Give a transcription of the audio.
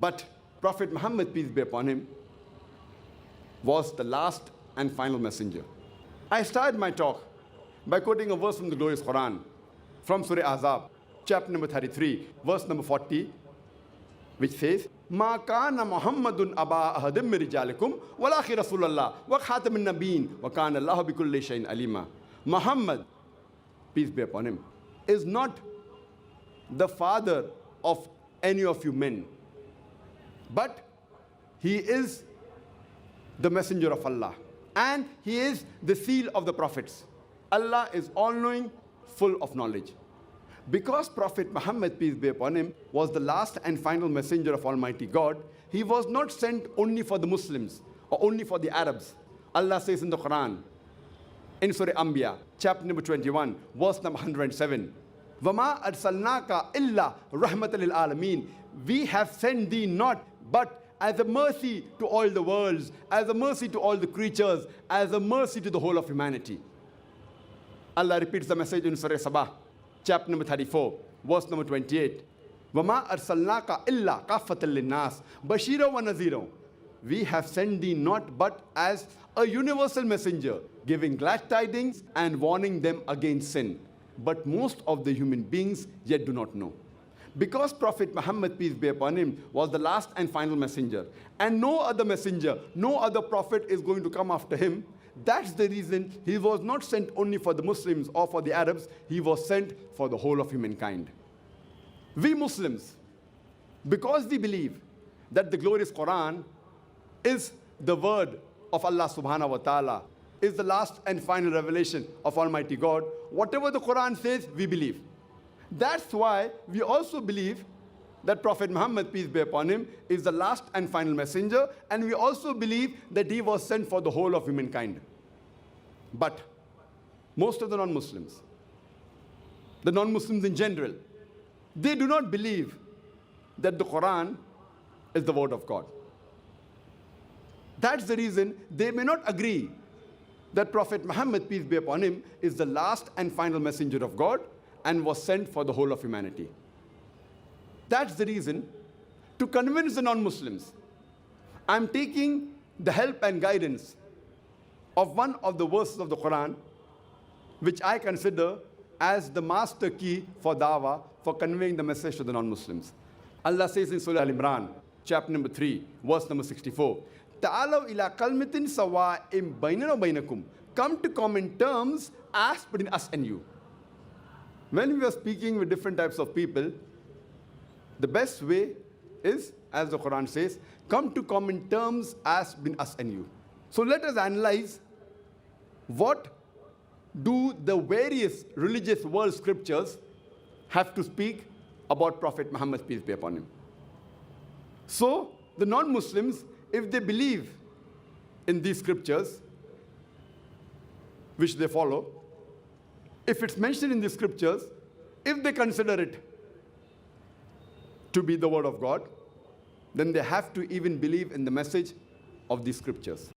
But Prophet Muhammad, peace be upon him, was the last and final messenger. I started my talk by quoting a verse from the Glorious Qur'an, from Surah Ahzaab, chapter number 33, verse number 40, which says, "Ma kana Muhammadun abaahadin rijalikum, walakin rasoola wakhatama annabiyyeena, wakana Allahubikulli shay-in aleema." Muhammad, peace be upon him, is not the father of any of you men, but he is the messenger of Allah, and he is the seal of the prophets. Allah is all-knowing, full of knowledge. Because Prophet Muhammad, peace be upon him, was the last and final messenger of Almighty God, he was not sent only for the Muslims or only for the Arabs. Allah says in the Quran, in Surah Ambiya, chapter number 21, verse number 107, "Wama arsalnaka illa rahmatan lil alameen." We have sent thee not but as a mercy to all the worlds, as a mercy to all the creatures, as a mercy to the whole of humanity. Allah repeats the message in Surah Sabah, chapter number 34, verse number 28. "Wama arsalnaka illa kaffatan linnas, bashira wa nazira." We have sent thee not but as a universal messenger, giving glad tidings and warning them against sin. But most of the human beings yet do not know. Because Prophet Muhammad, peace be upon him, was the last and final messenger, and no other messenger, no other prophet is going to come after him, that's the reason he was not sent only for the Muslims or for the Arabs, he was sent for the whole of humankind. We Muslims, because we believe that the glorious Qur'an is the word of Allah subhanahu wa ta'ala, is the last and final revelation of Almighty God, whatever the Qur'an says, we believe. That's why we also believe that Prophet Muhammad, peace be upon him, is the last and final messenger, and we also believe that he was sent for the whole of humankind. But most of the non-Muslims in general, they do not believe that the Quran is the word of God. That's the reason they may not agree that Prophet Muhammad, peace be upon him, is the last and final messenger of God and was sent for the whole of humanity. That's the reason, to convince the non-Muslims, I'm taking the help and guidance of one of the verses of the Quran, which I consider as the master key for dawah, for conveying the message to the non-Muslims. Allah says in Surah Al-Imran, chapter number 3, verse number 64, "Ta'alaw ila kalmatin sawa'im bainana wa bainakum." Come to common terms as between us and you. When we are speaking with different types of people, the best way is, as the Quran says, come to common terms as between us and you. So let us analyze what do the various religious world scriptures have to speak about Prophet Muhammad, peace be upon him. So the non-Muslims, if they believe in these scriptures, which they follow, if it's mentioned in the scriptures, if they consider it to be the word of God, then they have to even believe in the message of these scriptures.